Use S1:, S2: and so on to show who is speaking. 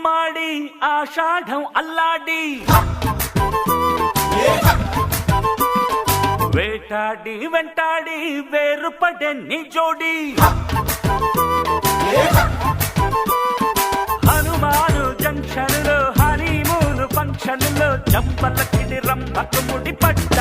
S1: గుమ్మాడి ఆషాఢం అల్లాడి వేటాడి వెంటాడి వేరుపడే నీ జోడి హనుమాను జంక్షన్ లో హనీమూన్ ఫంక్షన్ లో జంపలకిడి రంభకు ముడి పడ్డ